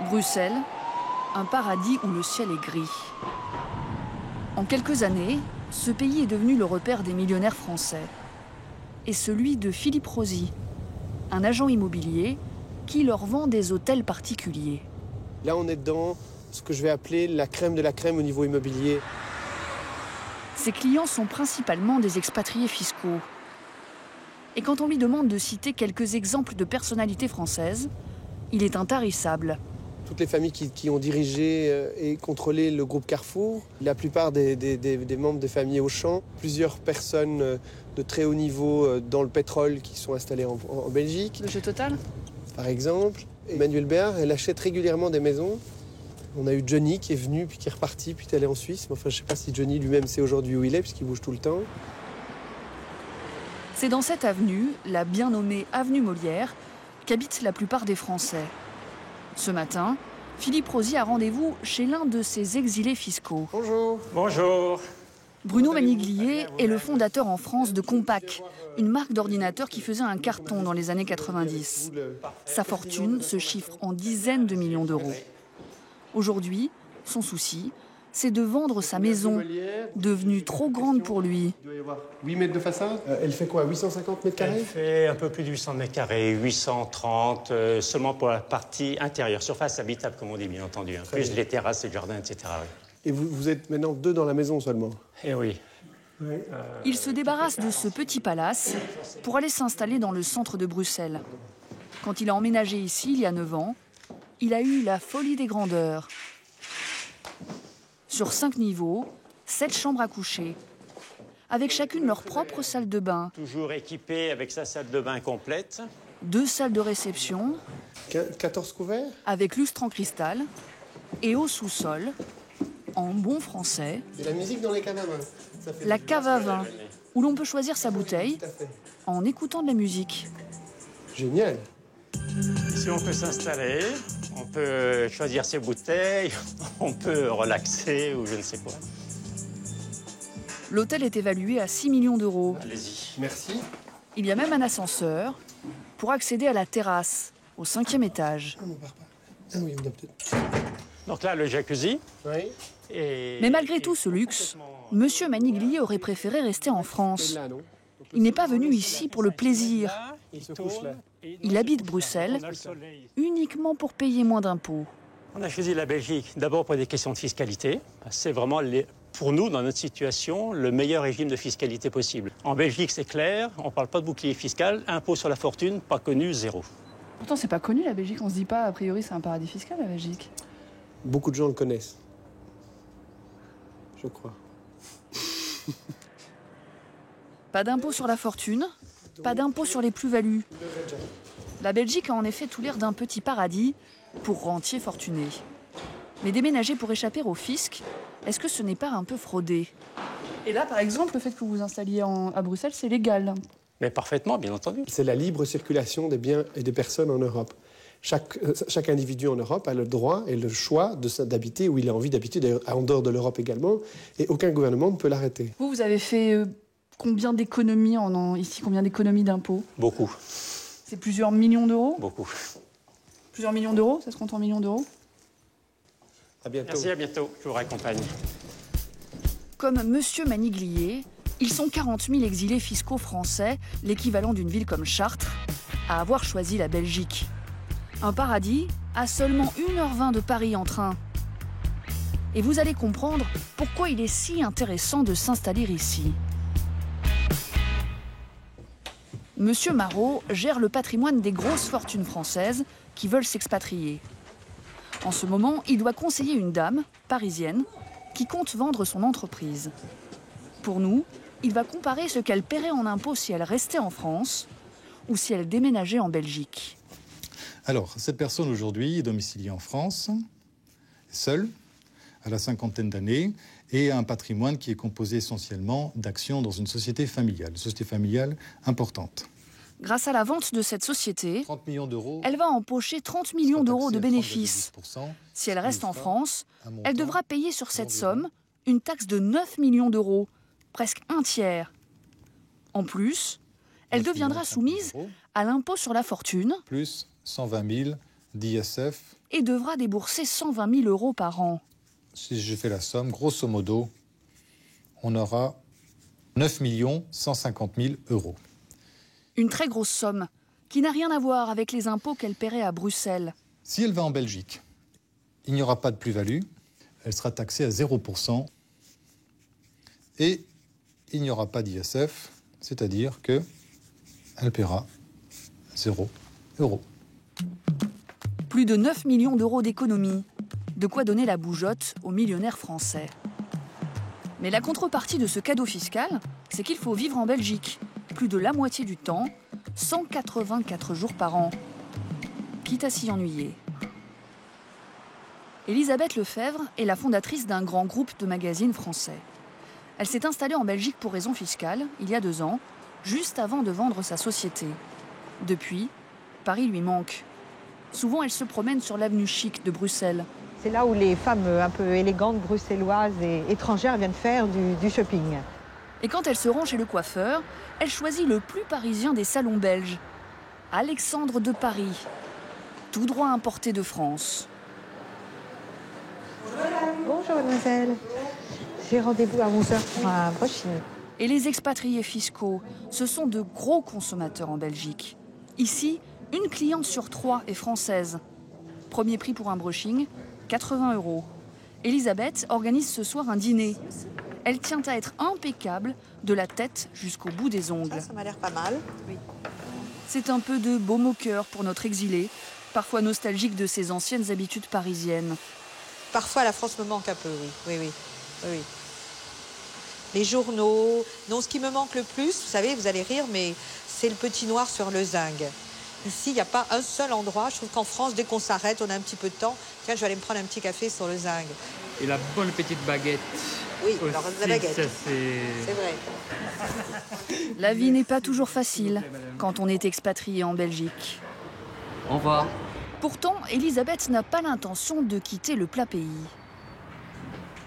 Bruxelles, un paradis où le ciel est gris. En quelques années, ce pays est devenu le repère des millionnaires français. Et celui de Philippe Rosy, un agent immobilier qui leur vend des hôtels particuliers. Là, on est dans ce que je vais appeler la crème de la crème au niveau immobilier. Ses clients sont principalement des expatriés fiscaux. Et quand on lui demande de citer quelques exemples de personnalités françaises, il est intarissable. Toutes les familles qui ont dirigé et contrôlé le groupe Carrefour, la plupart des membres des familles Auchan, plusieurs personnes de très haut niveau dans le pétrole qui sont installées en Belgique. Le jeu Total ? Par exemple, Emmanuel Béard, elle achète régulièrement des maisons. On a eu Johnny qui est venu, puis qui est reparti, puis qui est allé en Suisse. Mais enfin, je ne sais pas si Johnny lui-même sait aujourd'hui où il est, puisqu'il bouge tout le temps. C'est dans cette avenue, la bien nommée avenue Molière, qu'habitent la plupart des Français. Ce matin, Philippe Rosy a rendez-vous chez l'un de ses exilés fiscaux. Bonjour. Bonjour. Bruno Maniglier est le fondateur en France de Compaq, une marque d'ordinateurs qui faisait un carton dans les années 90. Sa fortune se chiffre en dizaines de millions d'euros. Aujourd'hui, son souci, c'est de vendre sa maison, devenue trop grande pour lui. Il doit y avoir 8 mètres de façade. Elle fait quoi, 850 mètres carrés? Elle fait un peu plus de 800 mètres carrés, 830, seulement pour la partie intérieure, surface habitable comme on dit bien entendu, hein. Plus les terrasses et le jardin, etc. Oui. Et vous êtes maintenant 2 dans la maison seulement? Eh oui. Il se débarrasse de ce petit palace pour aller s'installer dans le centre de Bruxelles. Quand il a emménagé ici, il y a 9 ans, il a eu la folie des grandeurs. Sur 5 niveaux, 7 chambres à coucher, avec chacune leur propre salle de bain. Toujours équipée avec sa salle de bain complète. 2 salles de réception, 14 couverts? avec lustre en cristal, et au sous-sol, en bon français, Et la musique dans les caves à vin. Ça fait la cave à vin, où l'on peut choisir sa bouteille tout à fait. en écoutant de la musique. Génial. Ici, on peut s'installer, on peut choisir ses bouteilles, on peut relaxer ou je ne sais quoi. L'hôtel est évalué à 6 millions d'euros. Allez-y. Merci. Il y a même un ascenseur pour accéder à la terrasse, au 5e étage. Ah, on part pas. Ah oui, on doit peut-être. Donc là, le jacuzzi. Oui. Mais malgré tout ce luxe, Monsieur Maniglier aurait préféré rester en France. Là, non? Il n'est pas venu ici pour le plaisir. Il se couche là. Il habite Bruxelles uniquement pour payer moins d'impôts. On a choisi la Belgique d'abord pour des questions de fiscalité. C'est vraiment, pour nous, dans notre situation, le meilleur régime de fiscalité possible. En Belgique, c'est clair, on ne parle pas de bouclier fiscal, impôt sur la fortune, pas connu, 0. Pourtant, c'est pas connu la Belgique. On se dit pas, a priori, c'est un paradis fiscal la Belgique. Beaucoup de gens le connaissent. Je crois. Pas d'impôt sur la fortune, pas d'impôt sur les plus-values. La Belgique a en effet tout l'air d'un petit paradis pour rentiers fortunés. Mais déménager pour échapper au fisc, est-ce que ce n'est pas un peu fraudé? Et là, par exemple, le fait que vous vous installiez à Bruxelles, c'est légal. Mais parfaitement, bien entendu. C'est la libre circulation des biens et des personnes en Europe. Chaque individu en Europe a le droit et le choix d'habiter où il a envie d'habiter, d'ailleurs en dehors de l'Europe également, et aucun gouvernement ne peut l'arrêter. Vous avez fait combien d'économies ici, combien d'économies d'impôts? Beaucoup, C'est plusieurs millions d'euros? beaucoup. Plusieurs millions d'euros? Ça se compte en millions d'euros? À bientôt. Merci, à bientôt. Je vous raccompagne. Comme Monsieur Maniglier, ils sont 40 000 exilés fiscaux français, l'équivalent d'une ville comme Chartres, à avoir choisi la Belgique. Un paradis à seulement 1h20 de Paris en train. Et vous allez comprendre pourquoi il est si intéressant de s'installer ici. Monsieur Marot gère le patrimoine des grosses fortunes françaises qui veulent s'expatrier. En ce moment, il doit conseiller une dame, parisienne, qui compte vendre son entreprise. Pour nous, il va comparer ce qu'elle paierait en impôts si elle restait en France ou si elle déménageait en Belgique. Alors, cette personne aujourd'hui est domiciliée en France, seule, à la cinquantaine d'années, et a un patrimoine qui est composé essentiellement d'actions dans une société familiale importante. Grâce à la vente de cette société, 30 millions d'euros, elle va empocher 30 millions d'euros de bénéfices. Si elle reste en France, elle devra payer sur cette somme une taxe de 9 millions d'euros, presque un tiers. En plus, elle deviendra soumise à l'impôt sur la fortune, plus 120 000 d'ISF. Et devra débourser 120 000 € par an. Si je fais la somme, grosso modo, on aura 9 150 000 €. Une très grosse somme qui n'a rien à voir avec les impôts qu'elle paierait à Bruxelles. Si elle va en Belgique, il n'y aura pas de plus-value, elle sera taxée à 0%. Et il n'y aura pas d'ISF, c'est-à-dire qu'elle paiera 0 €. Plus de 9 millions d'euros d'économies. De quoi donner la bougeotte aux millionnaires français. Mais la contrepartie de ce cadeau fiscal, c'est qu'il faut vivre en Belgique. Plus de la moitié du temps, 184 jours par an. Quitte à s'y ennuyer. Elisabeth Lefebvre est la fondatrice d'un grand groupe de magazines français. Elle s'est installée en Belgique pour raisons fiscales, il y a 2 ans, juste avant de vendre sa société. Depuis, Paris lui manque. Souvent, elle se promène sur l'avenue Chic de Bruxelles. C'est là où les femmes un peu élégantes, bruxelloises et étrangères viennent faire du shopping. Et quand elle se rend chez le coiffeur, elle choisit le plus parisien des salons belges, Alexandre de Paris, tout droit importé de France. Bonjour mademoiselle, j'ai rendez-vous à 11h pour un brushing. Et les expatriés fiscaux, ce sont de gros consommateurs en Belgique. Ici, une cliente sur 3 est française. Premier prix pour un brushing, 80 €. Elisabeth organise ce soir un dîner. Elle tient à être impeccable, de la tête jusqu'au bout des ongles. Ça m'a l'air pas mal. Oui. C'est un peu de baume au cœur pour notre exilé, parfois nostalgique de ses anciennes habitudes parisiennes. Parfois la France me manque un peu, oui. Les journaux. Non, ce qui me manque le plus, vous savez, vous allez rire, mais c'est le petit noir sur le zinc. Ici, il n'y a pas un seul endroit. Je trouve qu'en France, dès qu'on s'arrête, on a un petit peu de temps. Tiens, je vais aller me prendre un petit café sur le zinc. Et la bonne petite baguette. Oui, alors la baguette. Ça, c'est vrai. La vie n'est pas toujours facile quand on est expatrié en Belgique. Au revoir. Pourtant, Elisabeth n'a pas l'intention de quitter le plat pays.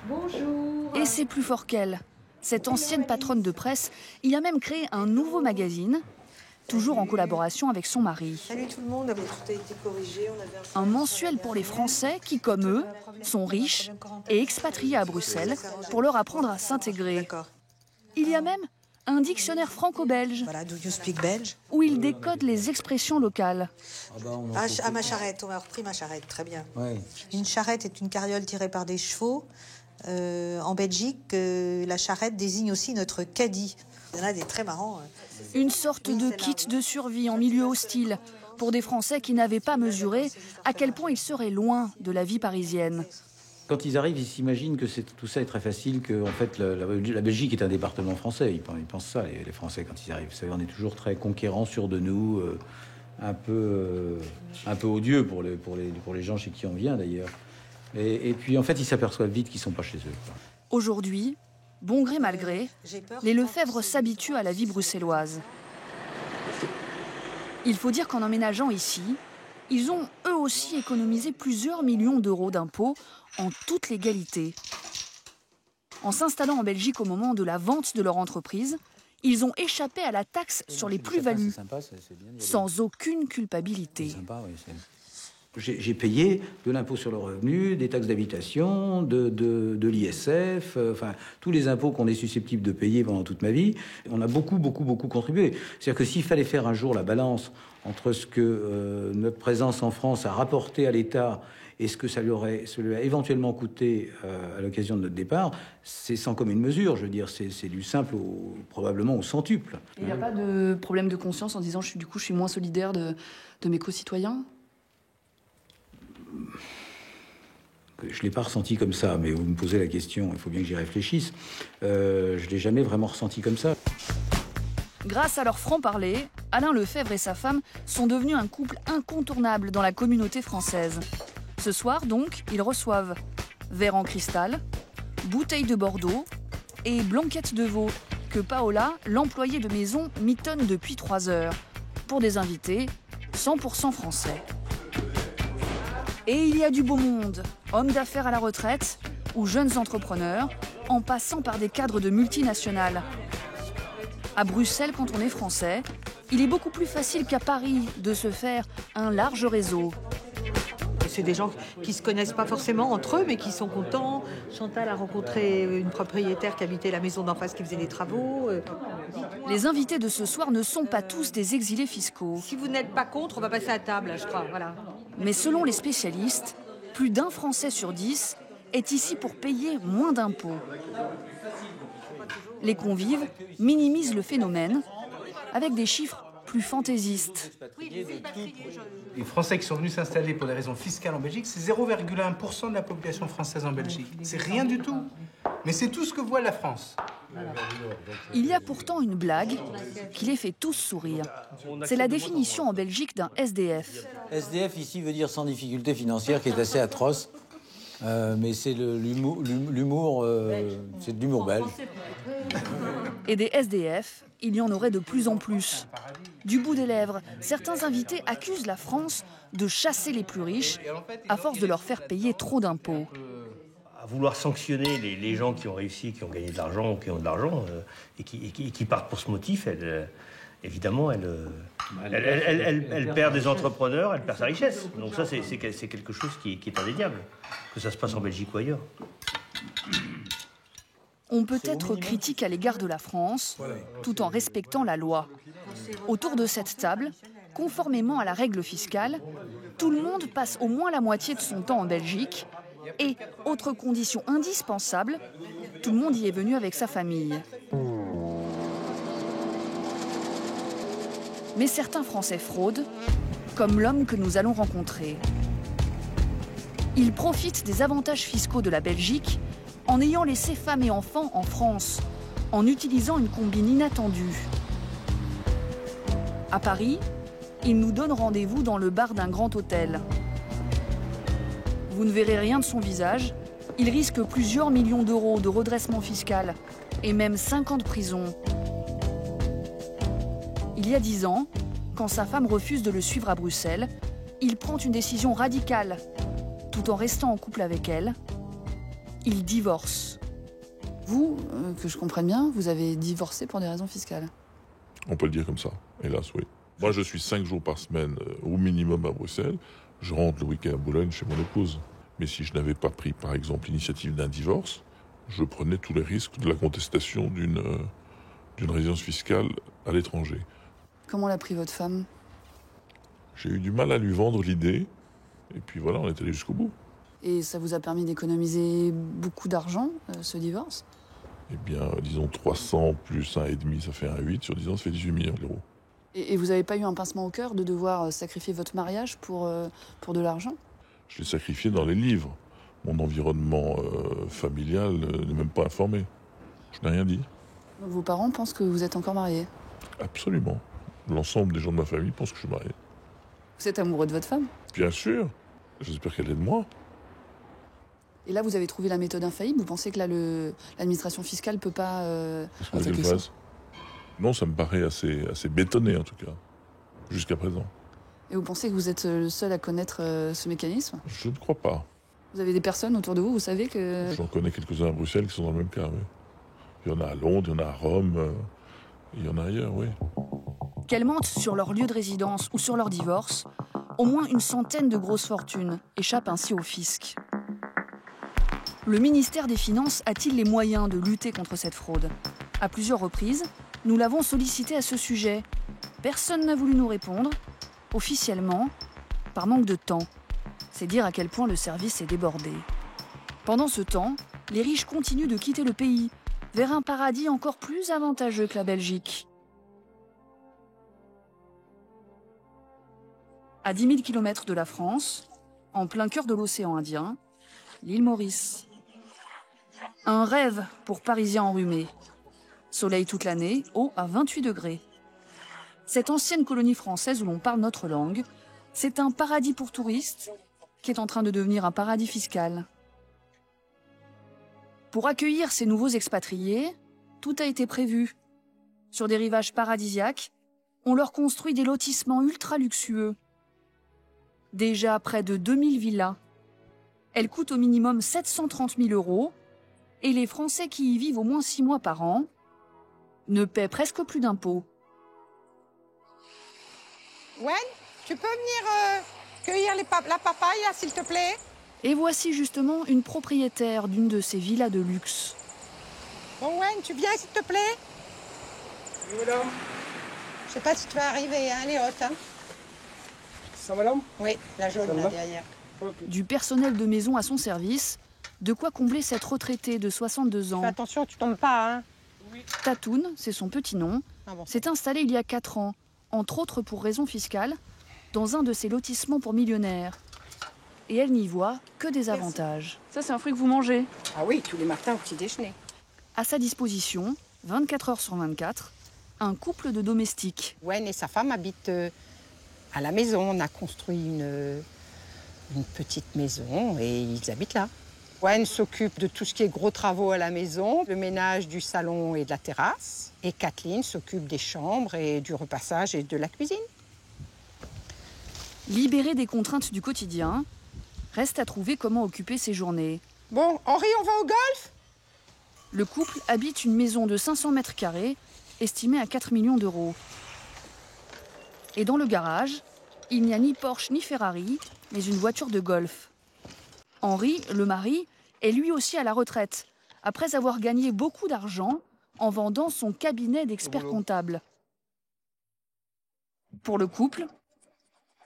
Bonjour. Et c'est plus fort qu'elle. Cette ancienne patronne de presse y a même créé un nouveau magazine, toujours en collaboration avec son mari. Salut tout le monde, tout a été corrigé. Un mensuel pour les Français qui, comme eux, sont riches et expatriés à Bruxelles pour leur apprendre à s'intégrer. Il y a même un dictionnaire franco-belge Voilà, do you speak belge? où ils décodent les expressions locales. Ah, ma charrette, on a repris ma charrette, très bien. Ouais. Une charrette est une carriole tirée par des chevaux. En Belgique, la charrette désigne aussi notre caddie. Il y en a des très marrants. Une sorte de kit de survie en milieu hostile pour des Français qui n'avaient pas mesuré à quel point ils seraient loin de la vie parisienne. Quand ils arrivent, ils s'imaginent que tout ça est très facile, que en fait, la Belgique est un département français. Ils pensent ça, les Français, quand ils arrivent. Vous savez, on est toujours très conquérants, sûrs de nous, un peu odieux pour les gens chez qui on vient, d'ailleurs. Et puis, en fait, ils s'aperçoivent vite qu'ils ne sont pas chez eux. Aujourd'hui, bon gré mal gré, les Lefebvre s'habituent à la vie bruxelloise. Il faut dire qu'en emménageant ici, ils ont eux aussi économisé plusieurs millions d'euros d'impôts en toute légalité. En s'installant en Belgique au moment de la vente de leur entreprise, ils ont échappé à la taxe sur les plus-values, sans aucune culpabilité. J'ai payé de l'impôt sur le revenu, des taxes d'habitation, de l'ISF, enfin tous les impôts qu'on est susceptible de payer pendant toute ma vie. On a beaucoup contribué. C'est-à-dire que s'il fallait faire un jour la balance entre ce que notre présence en France a rapporté à l'État et ce que ça lui a éventuellement coûté à l'occasion de notre départ, c'est sans commune mesure. Je veux dire, c'est du simple probablement au centuple. Il n'y a pas de problème de conscience en disant je suis moins solidaire de mes concitoyens ? Je ne l'ai pas ressenti comme ça, mais vous me posez la question, il faut bien que j'y réfléchisse. Je ne l'ai jamais vraiment ressenti comme ça. Grâce à leur franc-parler, Alain Lefebvre et sa femme sont devenus un couple incontournable dans la communauté française. Ce soir, donc, ils reçoivent verre en cristal, bouteille de Bordeaux et blanquette de veau que Paola, l'employée de maison, mitonne depuis 3 heures. Pour des invités 100% français. Et il y a du beau monde, hommes d'affaires à la retraite ou jeunes entrepreneurs, en passant par des cadres de multinationales. À Bruxelles, quand on est français, il est beaucoup plus facile qu'à Paris de se faire un large réseau. c'est des gens qui ne se connaissent pas forcément entre eux, mais qui sont contents. Chantal a rencontré une propriétaire qui habitait la maison d'en face qui faisait les travaux. Les invités de ce soir ne sont pas tous des exilés fiscaux. Si vous n'êtes pas contre, on va passer à table, je crois. Voilà. Mais selon les spécialistes, plus d'un Français sur 10 est ici pour payer moins d'impôts. Les convives minimisent le phénomène avec des chiffres plus fantaisistes. Les Français qui sont venus s'installer pour des raisons fiscales en Belgique, c'est 0,1% de la population française en Belgique. C'est rien du tout. Mais c'est tout ce que voit la France. Il y a pourtant une blague qui les fait tous sourire. C'est la définition en Belgique d'un SDF. SDF ici veut dire sans difficulté financière, qui est assez atroce. Mais c'est l'humour, c'est de l'humour belge. Et des SDF, il y en aurait de plus en plus. Du bout des lèvres, certains invités accusent la France de chasser les plus riches à force de leur faire payer trop d'impôts. À vouloir sanctionner les gens qui ont réussi, qui ont gagné de l'argent ou qui ont de l'argent et qui partent pour ce motif, évidemment, elle perd des entrepreneurs, elle perd sa richesse. Donc ça, c'est quelque chose qui est indéniable, que ça se passe en Belgique ou ailleurs. On peut être critique à l'égard de la France, tout en respectant la loi. Autour de cette table, conformément à la règle fiscale, tout le monde passe au moins la moitié de son temps en Belgique. Et, autre condition indispensable, tout le monde y est venu avec sa famille. Mais certains Français fraudent, comme l'homme que nous allons rencontrer. Ils profitent des avantages fiscaux de la Belgique en ayant laissé femmes et enfants en France, en utilisant une combine inattendue. À Paris, il nous donne rendez-vous dans le bar d'un grand hôtel. Vous ne verrez rien de son visage. Il risque plusieurs millions d'euros de redressement fiscal et même 5 ans de prison. Il y a 10 ans, quand sa femme refuse de le suivre à Bruxelles, il prend une décision radicale. Tout en restant en couple avec elle, il divorce. Vous, que je comprenne bien, vous avez divorcé pour des raisons fiscales. On peut le dire comme ça, hélas, oui. Moi, je suis 5 jours par semaine au minimum à Bruxelles. Je rentre le week-end à Boulogne chez mon épouse. Mais si je n'avais pas pris, par exemple, l'initiative d'un divorce, je prenais tous les risques de la contestation d'une résidence fiscale à l'étranger. Comment l'a pris votre femme? J'ai eu du mal à lui vendre l'idée. Et puis voilà, on est allé jusqu'au bout. Et ça vous a permis d'économiser beaucoup d'argent, ce divorce? Eh bien, disons 300 plus 1,5, ça fait 1,8. Sur 10 ans, ça fait 18 millions d'euros. Et vous n'avez pas eu un pincement au cœur de devoir sacrifier votre mariage pour de l'argent? Je l'ai sacrifié dans les livres. Mon environnement familial n'est même pas informé. Je n'ai rien dit. Donc vos parents pensent que vous êtes encore marié? Absolument. L'ensemble des gens de ma famille pensent que je suis marié. Vous êtes amoureux de votre femme? Bien sûr. J'espère qu'elle est de moi. Et là, vous avez trouvé la méthode infaillible? Vous pensez que là, l'administration fiscale ne peut pas attaquer ça? Non, ça me paraît assez bétonné, en tout cas, jusqu'à présent. Et vous pensez que vous êtes le seul à connaître ce mécanisme? Je ne crois pas. Vous avez des personnes autour de vous, vous savez que... J'en connais quelques-uns à Bruxelles qui sont dans le même cas, oui. Il y en a à Londres, il y en a à Rome, il y en a ailleurs, oui. Qu'elles mentent sur leur lieu de résidence ou sur leur divorce, au moins une centaine de grosses fortunes échappent ainsi au fisc. Le ministère des Finances a-t-il les moyens de lutter contre cette fraude? À plusieurs reprises, nous l'avons sollicité à ce sujet. Personne n'a voulu nous répondre, officiellement, par manque de temps. C'est dire à quel point le service est débordé. Pendant ce temps, les riches continuent de quitter le pays, vers un paradis encore plus avantageux que la Belgique. À 10 000 km de la France, en plein cœur de l'océan Indien, l'île Maurice. Un rêve pour Parisiens enrhumés. Soleil toute l'année, eau à 28 degrés. Cette ancienne colonie française où l'on parle notre langue, c'est un paradis pour touristes qui est en train de devenir un paradis fiscal. Pour accueillir ces nouveaux expatriés, tout a été prévu. Sur des rivages paradisiaques, on leur construit des lotissements ultra luxueux. Déjà près de 2000 villas. Elles coûtent au minimum 730 000 € et les Français qui y vivent au moins 6 mois par an ne paient presque plus d'impôts. Wen, tu peux venir Cueillir la papaye, là, s'il te plaît. Et voici justement une propriétaire d'une de ces villas de luxe. Bon, Wayne, tu viens, s'il te plaît? Oui, madame. Je sais pas si tu vas arriver, hein, elle est haute. Hein. Ça, madame? Oui, la jaune, là, derrière. Du personnel de maison à son service, de quoi combler cette retraitée de 62 ans. Fais attention, tu tombes pas, hein. Tatoune, c'est son petit nom, s'est installée il y a 4 ans, entre autres pour raisons fiscales, dans un de ces lotissements pour millionnaires. Et elle n'y voit que des avantages. Ça, c'est un fruit que vous mangez? Ah oui, tous les matins au petit déjeuner. À sa disposition, 24 heures sur 24, un couple de domestiques. Wayne et sa femme habitent à la maison. On a construit une petite maison et ils habitent là. Wayne s'occupe de tout ce qui est gros travaux à la maison, le ménage du salon et de la terrasse. Et Kathleen s'occupe des chambres et du repassage et de la cuisine. Libérée des contraintes du quotidien, reste à trouver comment occuper ses journées. Bon, Henri, on va au golf? Le couple habite une maison de 500 mètres carrés, estimée à 4 millions d'euros. Et dans le garage, il n'y a ni Porsche ni Ferrari, mais une voiture de golf. Henri, le mari, est lui aussi à la retraite, après avoir gagné beaucoup d'argent en vendant son cabinet d'experts comptables. Pour le couple,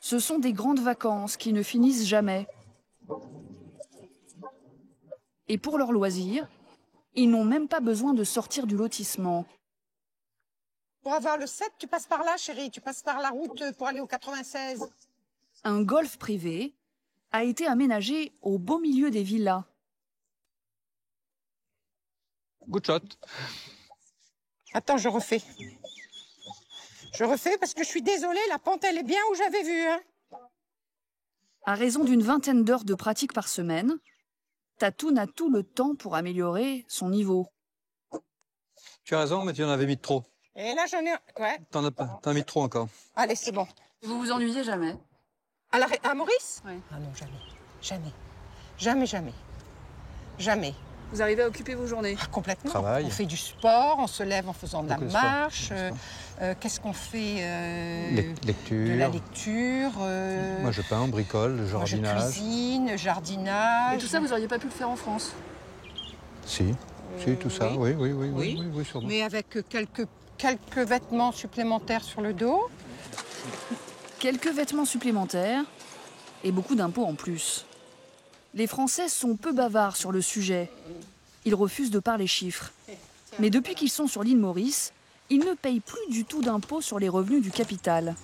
ce sont des grandes vacances qui ne finissent jamais. Et pour leur loisir, ils n'ont même pas besoin de sortir du lotissement. Pour avoir le 7, tu passes par là, chérie. Tu passes par la route pour aller au 96. Un golf privé a été aménagé au beau milieu des villas. Good shot. Attends, je refais. Je refais parce que je suis désolée, la pente, elle est bien où j'avais vu. Hein. À raison d'une vingtaine d'heures de pratique par semaine, Tatoune a tout le temps pour améliorer son niveau. Tu as raison, mais tu en avais mis de trop. Et là, j'en ai... Ouais. T'en as mis de trop encore. Allez, c'est bon. Vous vous ennuyez jamais? À Maurice? Oui. Ah non, jamais. Jamais. Jamais, jamais. Jamais. Vous arrivez à occuper vos journées? Ah, complètement. Travail. On fait du sport, on se lève en faisant de la Beaucoup de marche. Qu'est-ce qu'on fait? Lecture. De la lecture. Moi, je peins, bricole, moi, jardinage. je cuisine, jardinage. Et tout ça, vous n'auriez pas pu le faire en France? Si, tout ça, oui, sûrement. Mais avec quelques vêtements supplémentaires sur le dos. Quelques vêtements supplémentaires et beaucoup d'impôts en plus. Les Français sont peu bavards sur le sujet. Ils refusent de parler chiffres. Mais depuis qu'ils sont sur l'île Maurice, ils ne payent plus du tout d'impôts sur les revenus du capital.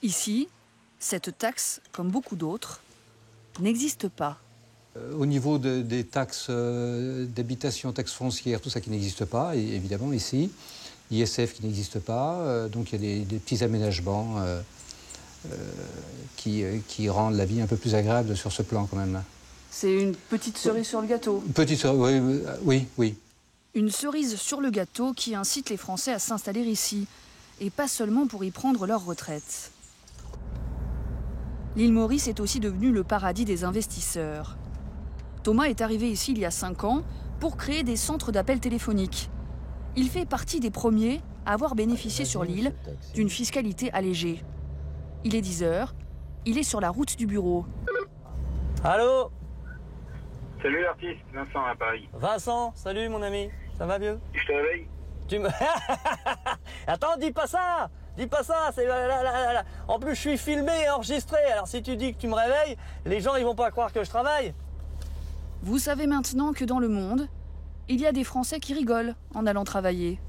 Ici, cette taxe, comme beaucoup d'autres, n'existe pas. Au niveau des taxes d'habitation, taxes foncières, tout ça qui n'existe pas, et évidemment ici, ISF qui n'existe pas, donc il y a des petits aménagements qui rendent la vie un peu plus agréable sur ce plan quand même. C'est une petite cerise sur le gâteau. Une petite cerise, oui. Une cerise sur le gâteau qui incite les Français à s'installer ici, et pas seulement pour y prendre leur retraite. L'île Maurice est aussi devenue le paradis des investisseurs. Thomas est arrivé ici il y a 5 ans pour créer des centres d'appels téléphoniques. Il fait partie des premiers à avoir bénéficié sur l'île d'une fiscalité allégée. Il est 10h, il est sur la route du bureau. Allô? Salut l'artiste, Vincent à Paris. Vincent, salut mon ami, ça va vieux? Je te réveille? Attends, dis pas ça! Dis pas ça, c'est... En plus, je suis filmé et enregistré, alors si tu dis que tu me réveilles, les gens ils vont pas croire que je travaille. Vous savez maintenant que dans le monde, il y a des Français qui rigolent en allant travailler.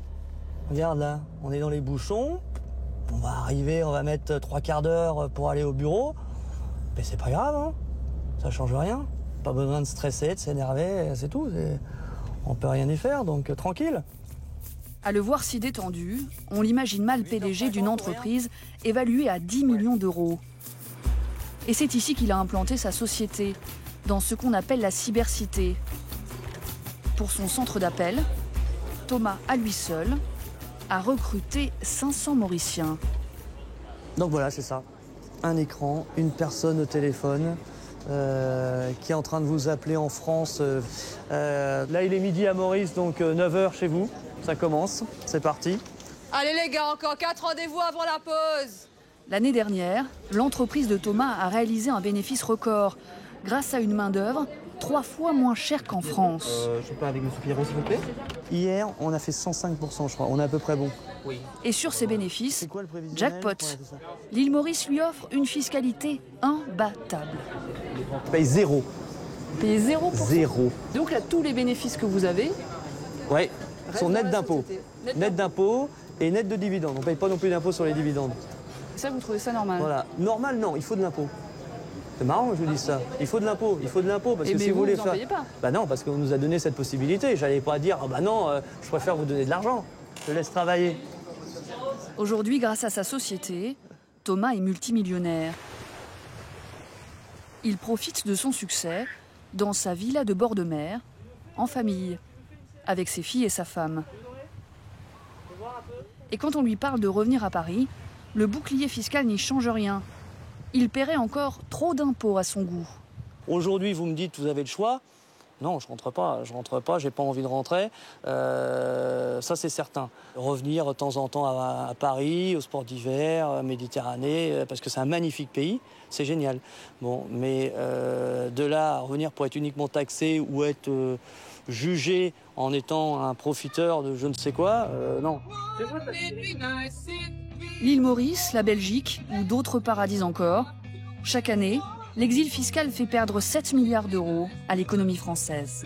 Regarde là, on est dans les bouchons, on va arriver, on va mettre 3 quarts d'heure pour aller au bureau, mais c'est pas grave, hein. Ça change rien. Pas besoin de stresser, de s'énerver, c'est tout. On peut rien y faire, donc tranquille. À le voir si détendu, on l'imagine mal PDG d'une entreprise évaluée à 10 millions d'euros. Et c'est ici qu'il a implanté sa société, dans ce qu'on appelle la cybercité. Pour son centre d'appel, Thomas, à lui seul, a recruté 500 Mauriciens. Donc voilà, c'est ça. Un écran, une personne au téléphone qui est en train de vous appeler en France. Là, il est midi à Maurice, donc 9h chez vous. Ça commence, c'est parti. Allez les gars, encore 4 rendez-vous avant la pause. L'année dernière, l'entreprise de Thomas a réalisé un bénéfice record grâce à une main-d'œuvre 3 fois moins chère qu'en France. Je sais pas, avec M. Pierrot, s'il vous plaît. Hier, on a fait 105%, je crois. On est à peu près bon. Oui. Et sur ces bénéfices, jackpot. L'île Maurice lui offre une fiscalité imbattable. On paye zéro. Vous payez 0%. Zéro. Donc là, tous les bénéfices que vous avez... Oui, sont nets d'impôts. Net d'impôts et net de dividendes. On ne paye pas non plus d'impôts sur les dividendes. Ça, vous trouvez ça normal? Voilà. Normal, non, il faut de l'impôt. C'est marrant que je vous dise ça. Il faut de l'impôt, parce que si vous voulez faire... payez pas. Bah non, parce qu'on nous a donné cette possibilité. J'allais pas dire, ah bah non, je préfère vous donner de l'argent. Je laisse travailler. Aujourd'hui, grâce à sa société, Thomas est multimillionnaire. Il profite de son succès dans sa villa de bord de mer, en famille, avec ses filles et sa femme. Et quand on lui parle de revenir à Paris, le bouclier fiscal n'y change rien. Il paierait encore trop d'impôts à son goût. Aujourd'hui, vous me dites, vous avez le choix. Non, je rentre pas, j'ai pas envie de rentrer. Ça, c'est certain. Revenir de temps en temps à Paris, au sport d'hiver, Méditerranée, parce que c'est un magnifique pays, c'est génial. Bon, mais de là à revenir pour être uniquement taxé ou être jugé en étant un profiteur de je ne sais quoi, non. L'île Maurice, la Belgique ou d'autres paradis encore, chaque année, l'exil fiscal fait perdre 7 milliards d'euros à l'économie française.